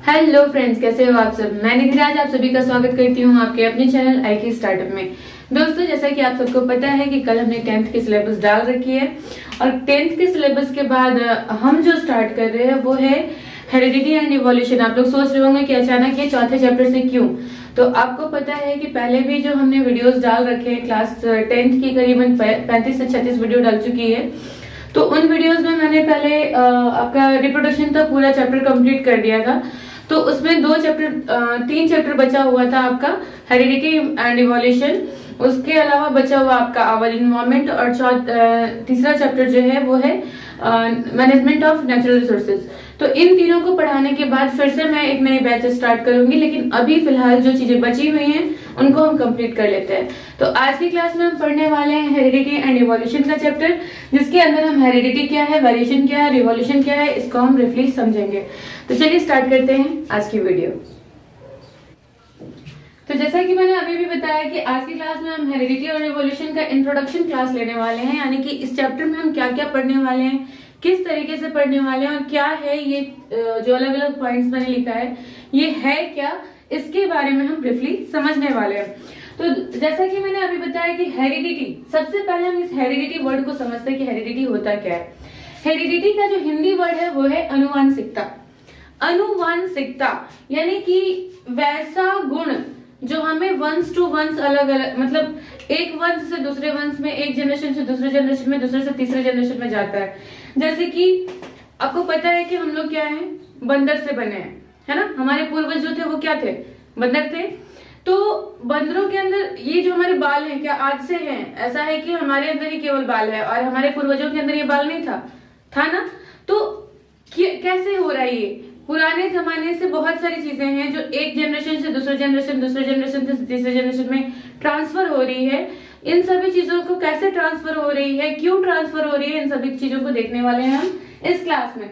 Hello friends, कैसे हो आप सब। मैं निधि आज आप सभी का स्वागत करती हूँ आपके अपने चैनल आई की स्टार्टअप में। दोस्तों, जैसा कि आप सबको पता है कि कल हमने 10th की सिलेबस डाल रखी है और 10th के सिलेबस के बाद हम जो स्टार्ट कर रहे हैं वो है हेरिडिटी एंड इवोल्यूशन। आप लोग सोच रहे होंगे कि अचानक ये चौथे चैप्टर से क्यों। तो आपको पता है कि पहले भी जो हमने वीडियोस डाल रखे हैं क्लास 10th की करीबन 35 से 36 वीडियो डाल चुकी है। तो उन वीडियोस में मैंने पहले आपका रिप्रोडक्शन का पूरा चैप्टर कंप्लीट कर दिया था। तो उसमें तीन चैप्टर बचा हुआ था आपका हेरिडिटी एंड इवोल्यूशन। उसके अलावा बचा हुआ आपका आवर इन्वायरमेंट और तीसरा चैप्टर जो है वो है मैनेजमेंट ऑफ नेचुरल रिसोर्सेज। तो इन तीनों को पढ़ाने के बाद फिर से मैं एक नई बैच स्टार्ट करूंगी, लेकिन अभी फिलहाल जो चीजें बची हुई हैं उनको हम कंप्लीट कर लेते हैं। तो आज की क्लास में हम पढ़ने वाले हैं हेरिडिटी एंड इवोल्यूशन का चैप्टर, जिसके अंदर हम हेरिडिटी क्या है, वेरिएशन क्या है, रिवोल्यूशन क्या है, इसको हम ब्रीफली समझेंगे। तो चलिए स्टार्ट करते हैं आज की वीडियो। तो जैसा कि मैंने अभी भी बताया कि आज की क्लास में हम हेरिडिटी और रिवोल्यूशन का इंट्रोडक्शन क्लास लेने वाले हैं, यानी कि इस चैप्टर में हम क्या क्या पढ़ने वाले हैं, किस तरीके से पढ़ने वाले हैं और क्या है ये जो अलग अलग पॉइंट्स मैंने लिखा है ये है क्या, इसके बारे में हम ब्रीफली समझने वाले हैं। तो जैसा कि मैंने अभी बताया कि हेरिडिटी, सबसे पहले हम इस हेरिडिटी वर्ड को समझते हैं कि हेरिडिटी होता क्या है। हेरिडिटी का जो हिंदी वर्ड है वो है अनुवांशिकता। अनुवांशिकता यानी कि वैसा गुण जो हमें वंश टू वंश अलग अलग, मतलब एक वंश से दूसरे वंश में, एक जनरेशन से दूसरे जनरेशन में, दूसरे से तीसरे जनरेशन में जाता है। जैसे कि आपको पता है कि हम लोग क्या है, बंदर से बने हैं, है ना। हमारे पूर्वज जो थे वो क्या थे, बंदर थे। तो बंदरों के अंदर ये जो हमारे बाल हैं क्या आज से हैं? ऐसा है कि हमारे अंदर ही केवल बाल है और हमारे पूर्वजों के अंदर ये बाल नहीं था ना। तो कैसे हो रहा है ये? पुराने जमाने से बहुत सारी चीजें हैं जो एक जनरेशन से दूसरे जनरेशन, दूसरे जनरेशन से तीसरे जनरेशन में ट्रांसफर हो रही है। इन सभी चीजों को कैसे ट्रांसफर हो रही है, क्यों ट्रांसफर हो रही है, इन सभी चीजों को देखने वाले हैं हम इस क्लास में।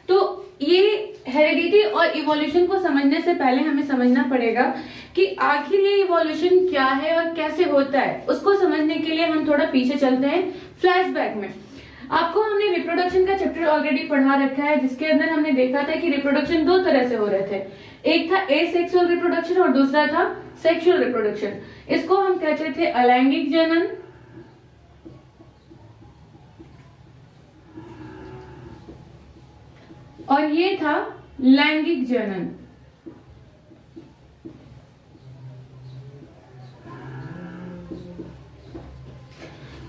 तो ये हेरिडिटी और इवोल्यूशन को समझने से पहले हमें समझना पड़ेगा कि आखिर ये इवोल्यूशन क्या है और कैसे होता है। उसको समझने के लिए हम थोड़ा पीछे चलते हैं फ्लैशबैक में। आपको हमने रिप्रोडक्शन का चैप्टर ऑलरेडी पढ़ा रखा है, जिसके अंदर हमने देखा था कि रिप्रोडक्शन दो तरह से हो रहे थे। एक था एसेक्सुअल रिप्रोडक्शन और दूसरा था सेक्सुअल रिप्रोडक्शन। इसको हम कहते थे अलैंगिक जनन और ये था लैंगिक जनन।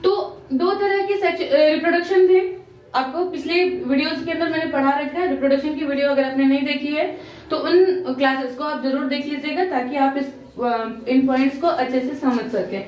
तो दो तरह के रिप्रोडक्शन थे। आपको पिछले वीडियोस के अंदर मैंने पढ़ा रखा है, रिप्रोडक्शन की वीडियो अगर आपने नहीं देखी है तो उन क्लासेस को आप जरूर देख लीजिएगा, ताकि आप इन पॉइंट्स को अच्छे से समझ सके।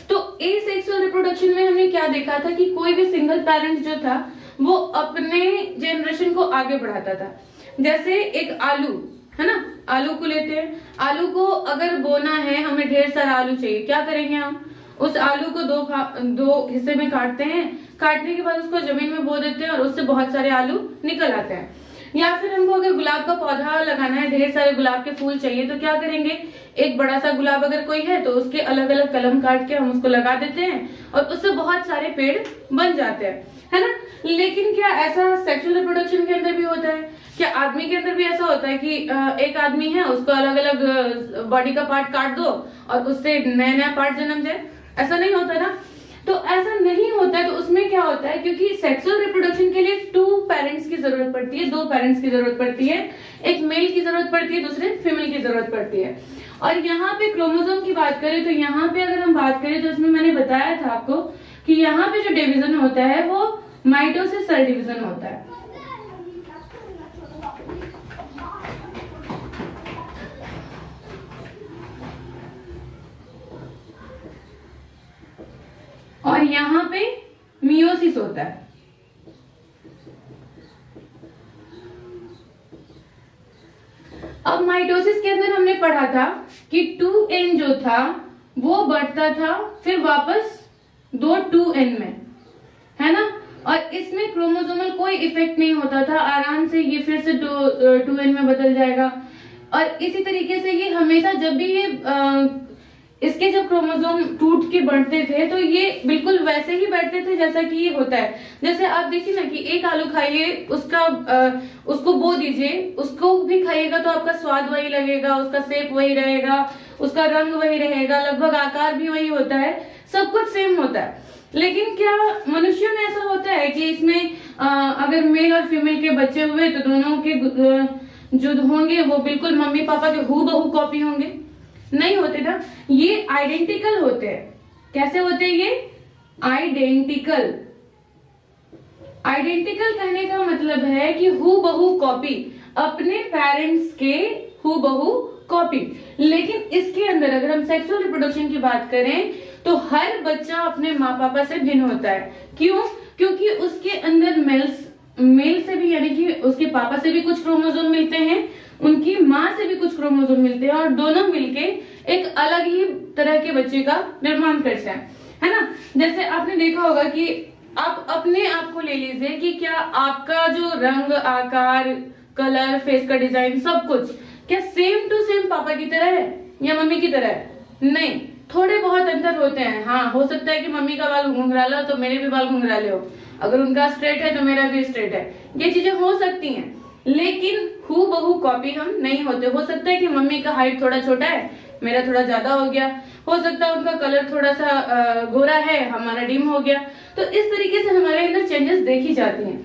तो एसेक्सुअल रिप्रोडक्शन में हमने क्या देखा था कि कोई भी सिंगल पेरेंट जो था वो अपने जनरेशन को आगे बढ़ाता था। जैसे एक आलू है ना, आलू को लेते हैं, आलू को अगर बोना है, हमें ढेर सारा आलू चाहिए, क्या करेंगे हम? उस आलू को दो हिस्से में काटते हैं, काटने के बाद उसको जमीन में बो देते हैं और उससे बहुत सारे आलू निकल आते हैं। या फिर हमको अगर गुलाब का पौधा लगाना है, ढेर सारे गुलाब के फूल चाहिए, तो क्या करेंगे? एक बड़ा सा गुलाब अगर कोई है तो उसके अलग अलग कलम काट के हम उसको लगा देते हैं और उससे बहुत सारे पेड़ बन जाते हैं, है ना। लेकिन क्या ऐसा सेक्सुअल रिप्रोडक्शन के अंदर भी होता है? क्या आदमी के अंदर भी ऐसा होता है कि एक आदमी है, उसको अलग अलग बॉडी का पार्ट काट दो और उससे नया नया पार्ट जन्म जाए? ऐसा नहीं होता ना। तो ऐसा नहीं होता है। तो उसमें क्या होता है, क्योंकि सेक्सुअल रिप्रोडक्शन के लिए टू पेरेंट्स की जरूरत पड़ती है, दो पेरेंट्स की जरूरत पड़ती है। एक मेल की जरूरत पड़ती है, दूसरे फीमेल की जरूरत पड़ती है। और यहाँ पे क्रोमोसोम की बात करें तो यहाँ पे अगर हम बात करें तो इसमें मैंने बताया था आपको कि यहाँ पे जो डिवीजन होता है वो माइटोसिस सेल डिवीजन होता है। और यहाँ पे मियोसिस होता है। अब माइटोसिस के अंदर हमने पढ़ा था कि 2n जो था वो बढ़ता था फिर वापस 2n में, है ना। और इसमें क्रोमोसोमल कोई इफेक्ट नहीं होता था, आराम से ये फिर से 2n में बदल जाएगा। और इसी तरीके से ये हमेशा जब भी ये इसके जब क्रोमोसोम टूट के बढ़ते थे तो ये बिल्कुल वैसे ही बैठते थे जैसा कि ये होता है। जैसे आप देखिए ना कि एक आलू खाइए, उसको बो दीजिए, उसको भी खाइएगा तो आपका स्वाद वही लगेगा, उसका शेप वही रहेगा, उसका रंग वही रहेगा, लगभग आकार भी वही होता है, सब कुछ सेम होता है। लेकिन क्या मनुष्यों में ऐसा होता है कि इसमें अगर मेल और फीमेल के बच्चे हुए तो दोनों के जो होंगे वो बिल्कुल मम्मी पापा के हूबहू कॉपी होंगे? नहीं होते ना, ये आइडेंटिकल होते हैं। कैसे होते हैं ये? आइडेंटिकल। आइडेंटिकल कहने का मतलब है कि हूबहू कॉपी, अपने पेरेंट्स के हूबहू कॉपी। लेकिन इसके अंदर अगर हम सेक्सुअल रिप्रोडक्शन की बात करें तो हर बच्चा अपने माँ पापा से भिन्न होता है। क्यों? क्योंकि उसके अंदर मेल से भी यानी कि उसके पापा से भी कुछ क्रोमोसोम मिलते हैं, उनकी माँ से भी कुछ क्रोमोसोम मिलते हैं और दोनों मिलके एक अलग ही तरह के बच्चे का निर्माण करते हैं, है ना। जैसे आपने देखा होगा कि आप अपने आप को ले लीजिए कि क्या आपका जो रंग, आकार, कलर, फेस का डिजाइन, सब कुछ क्या सेम टू सेम पापा की तरह है या मम्मी की तरह है? नहीं, थोड़े बहुत अंतर होते हैं। हाँ, हो सकता है कि मम्मी का बाल घुंघराला हो तो मेरे भी बाल घुंघराले हो, अगर उनका स्ट्रेट है तो मेरा भी स्ट्रेट है, ये चीजें हो सकती हैं। लेकिन हूबहू कॉपी हम नहीं होते। हो सकता है कि मम्मी का हाइट थोड़ा छोटा है, मेरा थोड़ा ज्यादा हो गया, हो सकता है उनका कलर थोड़ा सा गोरा है, हमारा डिम हो गया। तो इस तरीके से हमारे अंदर चेंजेस देखी जाती हैं।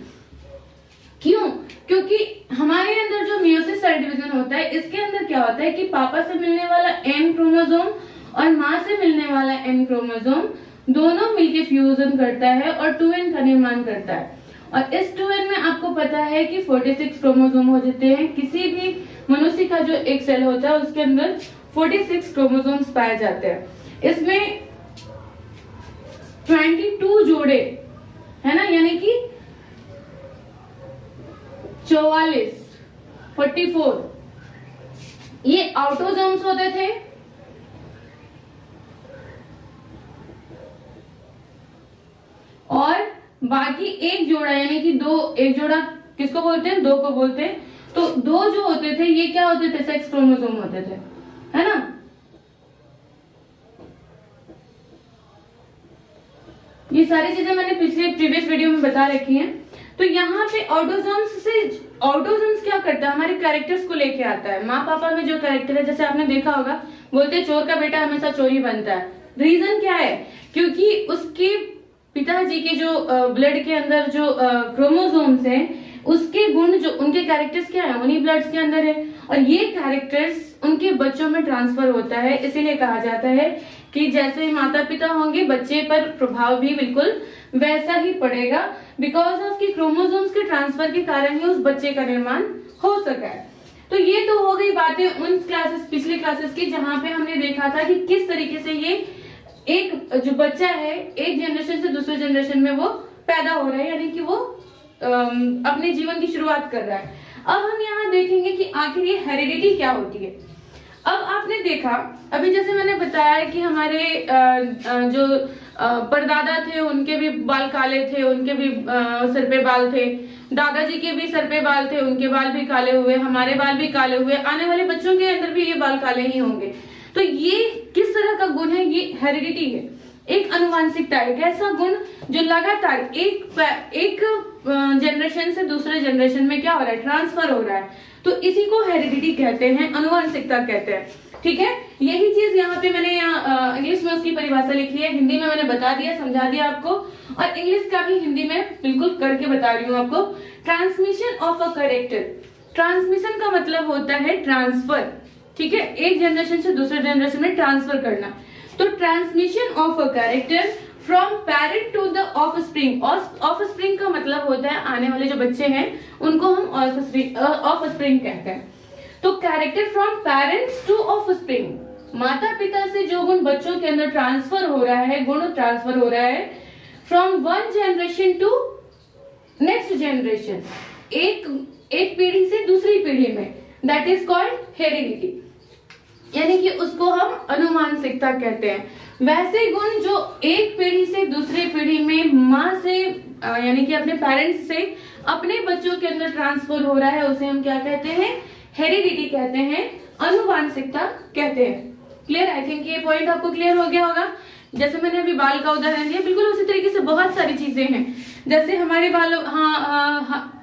क्यों? क्योंकि हमारे अंदर जो मियोसिस सेल डिवीजन होता है, इसके अंदर क्या होता है कि पापा से मिलने वाला एन क्रोमोसोम और माँ से मिलने वाला एन क्रोमोसोम दोनों मिलके फ्यूजन करता है और 2n का निर्माण करता है। और इस 2n में आपको पता है कि 46 क्रोमोसोम हो जाते हैं। किसी भी मनुष्य का जो एक सेल होता है उसके अंदर 46 क्रोमोसोम्स पाए जाते हैं। इसमें 22 जोड़े, है ना, यानी कि 44 ये ऑटोसोम्स होते थे और बाकी एक जोड़ा यानी कि एक जोड़ा किसको बोलते हैं? दो को बोलते हैं। तो दो जो होते थे ये क्या होते थे? सेक्स क्रोमोसोम होते थे, है ना। ये सारी चीजें मैंने प्रीवियस वीडियो में बता रखी हैं। तो यहाँ पे ऑटोसोम्स क्या करता है? हमारे कैरेक्टर्स को लेके आता है। माँ पापा में जो कैरेक्टर है, जैसे आपने देखा होगा, बोलते हैं चोर का बेटा हमेशा चोर ही बनता है। रीजन क्या है? क्योंकि उसके पिताजी के जो ब्लड के अंदर जो क्रोमोसोम्स हैं, उसके गुण जो उनके कैरेक्टर्स क्या है, उन्हीं ब्लड्स के अंदर है और ये कैरेक्टर्स उनके बच्चों में ट्रांसफर होता है। इसीलिए कहा जाता है कि जैसे माता पिता होंगे बच्चे पर प्रभाव भी बिल्कुल वैसा ही पड़ेगा, बिकॉज ऑफ कि क्रोमोसोम्स के ट्रांसफर के कारण ही उस बच्चे का निर्माण हो सका है। तो ये तो हो गई बातें उन पिछले क्लासेस की जहां पे हमने देखा था कि किस तरीके से ये एक जो बच्चा है एक जनरेशन से दूसरे जनरेशन में वो पैदा हो रहा है, यानी कि वो अपने जीवन की शुरुआत कर रहा है। अब हम यहाँ देखेंगे कि आखिर ये हेरिडिटी क्या होती है। अब आपने देखा, अभी जैसे मैंने बताया कि हमारे जो परदादा थे उनके भी बाल काले थे, उनके भी सर पे बाल थे, दादाजी के भी सर पे बाल थे, उनके बाल भी काले हुए, हमारे बाल भी काले हुए, आने वाले बच्चों के अंदर भी ये बाल काले ही होंगे। तो ये किस तरह का गुण है? ये हेरिडिटी है, एक अनुवांशिकता है, एक ऐसा गुण जो लगातार एक जनरेशन से दूसरे जनरेशन में क्या हो रहा है? ट्रांसफर हो रहा है। तो इसी को हेरिडिटी कहते हैं, अनुवांशिकता कहते हैं। ठीक है, यही चीज यहाँ पे मैंने इंग्लिश में उसकी परिभाषा लिखी है, हिंदी में मैंने बता दिया, समझा दिया आपको, और इंग्लिश का भी हिंदी में बिल्कुल करके बता रही हूँ आपको। Transmission of a character, transmission का मतलब होता है ट्रांसफर। ठीक है, एक जनरेशन से दूसरे जनरेशन में ट्रांसफर करना। तो transmission of a character from parent to the offspring, offspring का मतलब होता है आने वाले जो बच्चे हैं उनको हम ऑफस्प्रिंग कहते हैं। तो character from parents to offspring, माता पिता से जो गुण बच्चों के अंदर ट्रांसफर हो रहा है, गुण ट्रांसफर हो रहा है from one generation to next generation, एक पीढ़ी से दूसरी पीढ़ी में, दैट इज कॉल्ड हेरिडिटी, यानी कि उसको हम अनुवांशिकता कहते हैं। वैसे गुण जो एक पीढ़ी से दूसरी पीढ़ी में माँ से यानी कि अपने पेरेंट्स से अपने बच्चों के अंदर ट्रांसफर हो रहा है, उसे हम क्या कहते हैं? हेरिडिटी कहते हैं, अनुवांशिकता कहते हैं। क्लियर? आई थिंक ये पॉइंट आपको क्लियर हो गया होगा। जैसे मैंने अभी बाल का उदाहरण दिया, बिल्कुल उसी तरीके से बहुत सारी चीजें हैं। जैसे हमारे बाल,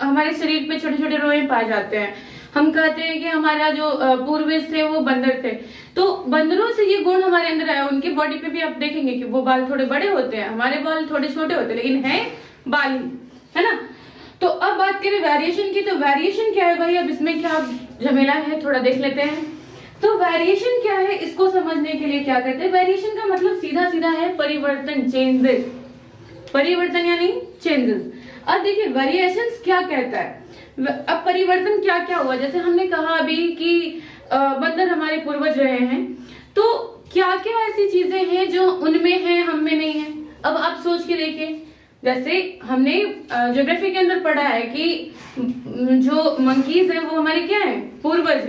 हमारे शरीर पे छोटे छोटे रोए पाए जाते हैं। हम कहते हैं कि हमारा जो पूर्वज थे वो बंदर थे, तो बंदरों से ये गुण हमारे अंदर आया। उनकी बॉडी पे भी आप देखेंगे कि वो बाल थोड़े बड़े होते हैं, हमारे बाल थोड़े छोटे होते हैं, लेकिन है बाल ही, है ना। तो अब बात करें वेरिएशन की, तो वेरिएशन क्या है भाई, अब इसमें क्या झमेला है थोड़ा देख लेते हैं। तो वेरिएशन क्या है, इसको समझने के लिए क्या करते हैं, वेरिएशन का मतलब सीधा सीधा है परिवर्तन, चेंजेस। परिवर्तन यानी चेंजेस। अब देखिए वेरिएशंस क्या कहता है। अब परिवर्तन क्या क्या हुआ, जैसे हमने कहा अभी कि बंदर हमारे पूर्वज रहे हैं, तो क्या क्या ऐसी चीजें हैं जो उनमें है हम में नहीं है। अब आप सोच के देखिए, जैसे हमने ज्योग्राफी के अंदर पढ़ा है कि जो मंकीज है वो हमारे क्या है, पूर्वज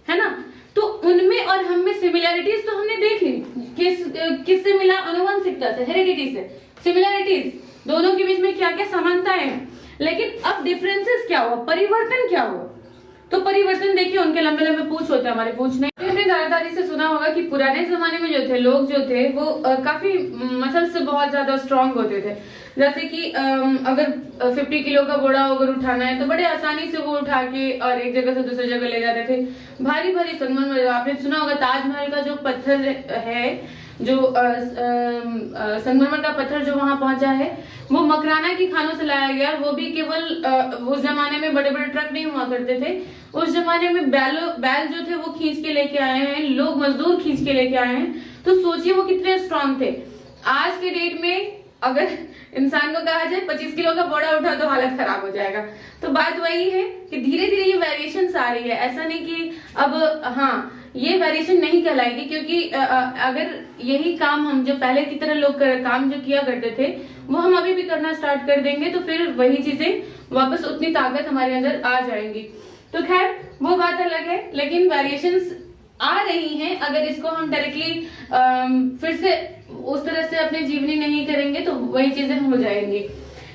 है ना। तो उनमें और हम में सिमिलैरिटीज तो हमने देख ली, किससे मिला, अनुवांशिकता से, हेरिडिटी से। सिमिलैरिटीज, दोनों के बीच में क्या क्या समानताएं हैं, लेकिन अब डिफरेंसेस क्या हुआ, परिवर्तन क्या हुआ। तो परिवर्तन देखिए, उनके लंबे लंबे पूंछ होते हैं, हमारे पूंछ नहीं। हमने दादादादी से सुना होगा कि पुराने जमाने में जो थे लोग जो थे वो काफी मसल से बहुत ज्यादा स्ट्रांग होते थे। जैसे कि अगर 50 किलो का बोरा अगर उठाना है तो बड़े आसानी से वो उठा के और एक जगह से दूसरी जगह ले जाते थे। भारी भारी संगमरमर, आपने सुना होगा ताजमहल का जो पत्थर है, जो संगमरमर का पत्थर जो वहां पहुंचा है, वो मकराना की खानों से लाया गया। वो भी केवल उस जमाने में बड़े बड़े ट्रक नहीं हुआ करते थे, उस जमाने में बैल जो थे वो खींच के लेके आए हैं, लोग मजदूर खींच के लेके आए हैं। तो सोचिए वो कितने स्ट्रांग थे। आज के डेट में अगर इंसान को कहा जाए 25 किलो का बोरा उठा तो हालत खराब हो जाएगा। तो बात वही है कि धीरे धीरे ये वेरिएशन आ रही है। ऐसा नहीं कि अब ये वेरिएशन नहीं कहलाएगी, क्योंकि अगर यही काम हम जो पहले की तरह लोग काम जो किया करते थे वो हम अभी भी करना स्टार्ट कर देंगे तो फिर वही चीजें वापस उतनी ताकत हमारे अंदर आ जाएंगी। तो खैर वो बात अलग है, लेकिन वेरिएशंस आ रही हैं। अगर इसको हम डायरेक्टली फिर से उस तरह से अपने जीवनी नहीं करेंगे तो वही चीजें हो जाएंगी।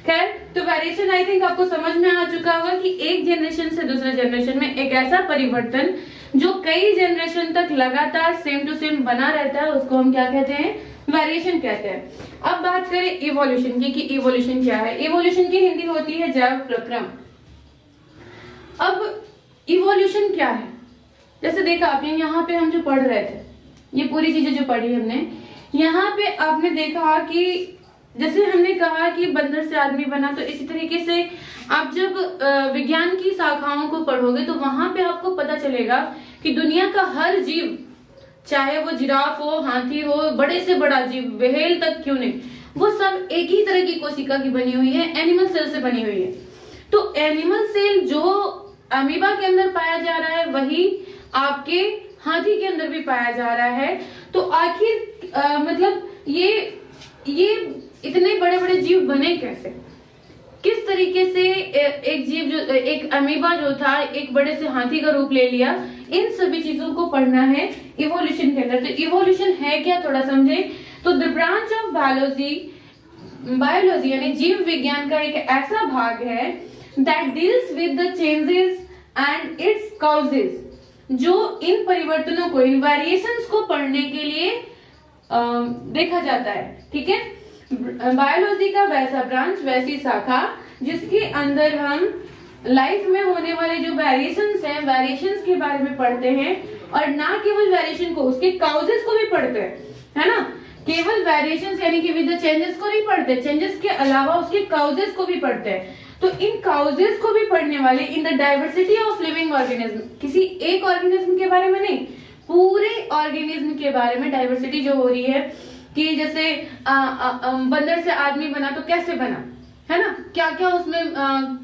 खैर, तो वेरिएशन आई थिंक आपको समझ में आ चुका होगा कि एक जनरेशन से दूसरे जनरेशन में एक ऐसा परिवर्तन जो कई जनरेशन तक लगातार सेम टू सेम बना रहता है, उसको हम क्या कहते हैं, वेरिएशन कहते हैं। अब बात करें इवोल्यूशन की कि इवोल्यूशन क्या है। इवोल्यूशन की हिंदी होती है जैव प्रक्रम। अब इवोल्यूशन क्या है, जैसे देखा आपने यहाँ पे हम जो पढ़ रहे थे, ये पूरी चीजें जो पढ़ी हमने, यहाँ पे आपने देखा कि जैसे हमने कहा कि बंदर से आदमी बना, तो इसी तरीके से आप जब विज्ञान की शाखाओं को पढ़ोगे तो वहां पे आपको पता चलेगा कि दुनिया का हर जीव, चाहे वो जिराफ हो, हाथी हो, बड़े से बड़ा जीव, व्हेल तक क्यों नहीं, वो सब एक ही तरह की कोशिका की बनी हुई है, एनिमल सेल से बनी हुई है। तो एनिमल सेल जो अमीबा के अंदर पाया जा रहा है वही आपके हाथी के अंदर भी पाया जा रहा है। तो आखिर मतलब ये इतने बड़े बड़े जीव बने कैसे, किस तरीके से एक जीव जो एक अमीबा जो था एक बड़े से हाथी का रूप ले लिया, इन सभी चीजों को पढ़ना है इवोल्यूशन के अंदर। तो इवोल्यूशन है क्या, थोड़ा समझे। तो द ब्रांच ऑफ बायोलॉजी यानी जीव विज्ञान का एक ऐसा भाग है that deals with the changes and it's causes, जो इन परिवर्तनों को, इन वेरिएशंस को पढ़ने के लिए देखा जाता है। ठीक है, बायोलॉजी का वैसा ब्रांच, वैसी शाखा जिसके अंदर हम लाइफ में होने वाले जो वेरिएशंस हैं, वेरिएशंस के बारे में पढ़ते हैं, और ना केवल वेरिएशन को, उसके काउजेस को भी पढ़ते हैं, है ना। केवल वेरिएशंस यानी कि विद द चेंजेस को नहीं पढ़ते, चेंजेस के अलावा उसके काउजेस को भी पढ़ते हैं। तो इन काउजेस को भी पढ़ने वाले in the diversity of living organism, किसी एक ऑर्गेनिज्म के बारे में नहीं, पूरे ऑर्गेनिज्म के बारे में डाइवर्सिटी जो हो रही है कि जैसे बंदर से आदमी बना तो कैसे बना, है ना, क्या क्या उसमें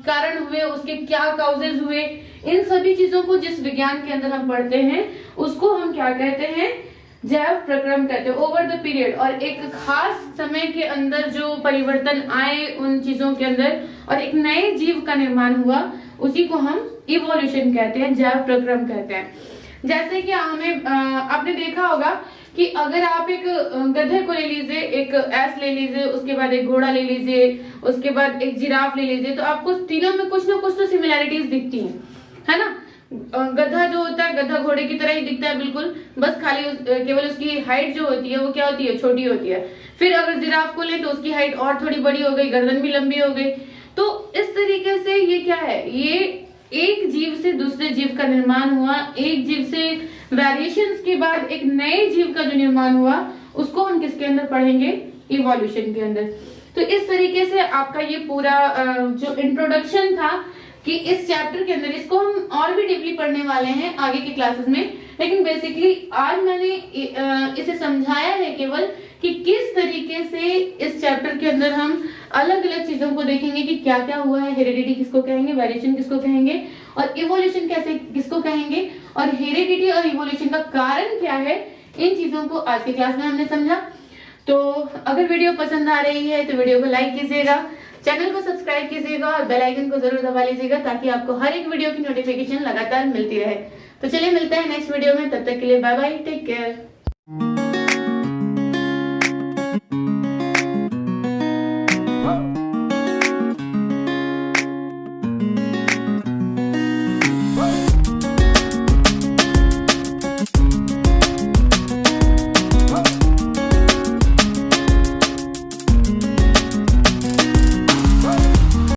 कारण हुए, उसके क्या काउजेज हुए, इन सभी चीजों को जिस विज्ञान के अंदर हम पढ़ते हैं उसको हम क्या कहते हैं, जैव प्रक्रम कहते हैं। ओवर द पीरियड, और एक खास समय के अंदर जो परिवर्तन आए उन चीजों के अंदर और एक नए जीव का निर्माण हुआ, उसी को हम इवोल्यूशन कहते हैं, जैव प्रक्रम कहते हैं। जैसे कि हमें आपने देखा होगा कि अगर आप एक गधे को ले लीजिए, एक ऐस ले लीजिए, उसके बाद एक घोड़ा ले लीजिए, उसके बाद एक जिराफ ले लीजिए, तो आपको तीनों में कुछ ना कुछ तो सिमिलैरिटीज दिखती हैं, है ना। गधा जो होता है गधा घोड़े की तरह ही दिखता है बिल्कुल, बस खाली केवल उसकी हाइट जो होती है वो क्या होती है, छोटी होती है। फिर अगर जिराफ को लें तो उसकी हाइट और थोड़ी बड़ी हो गई, गर्दन भी लंबी हो गई। तो इस तरीके से ये क्या है, ये एक जीव से दूसरे जीव का निर्माण हुआ, एक जीव से वेरिएशंस के बाद एक नए जीव का जो निर्माण हुआ उसको हम किसके अंदर पढ़ेंगे, इवोल्यूशन के अंदर। तो इस तरीके से आपका ये पूरा जो इंट्रोडक्शन था कि इस चैप्टर के अंदर, इसको हम और भी डीपली पढ़ने वाले हैं आगे की क्लासेस में, लेकिन बेसिकली आज मैंने इसे समझाया है केवल कि किस तरीके से इस चैप्टर के अंदर हम अलग अलग चीजों को देखेंगे कि क्या क्या हुआ है, हेरिडिटी किसको कहेंगे, वेरिएशन किसको कहेंगे, और इवोल्यूशन कैसे किसको कहेंगे, और हेरिडिटी और इवोल्यूशन का कारण क्या है, इन चीजों को आज की क्लास में हमने समझा। तो अगर वीडियो पसंद आ रही है तो वीडियो को लाइक कीजिएगा, चैनल को सब्सक्राइब कीजिएगा और बेल आइकन को जरूर दबा लीजिएगा ताकि आपको हर एक वीडियो की नोटिफिकेशन लगातार मिलती रहे। तो चलिए मिलते हैं नेक्स्ट वीडियो में, तब तक के लिए बाय बाय, टेक केयर।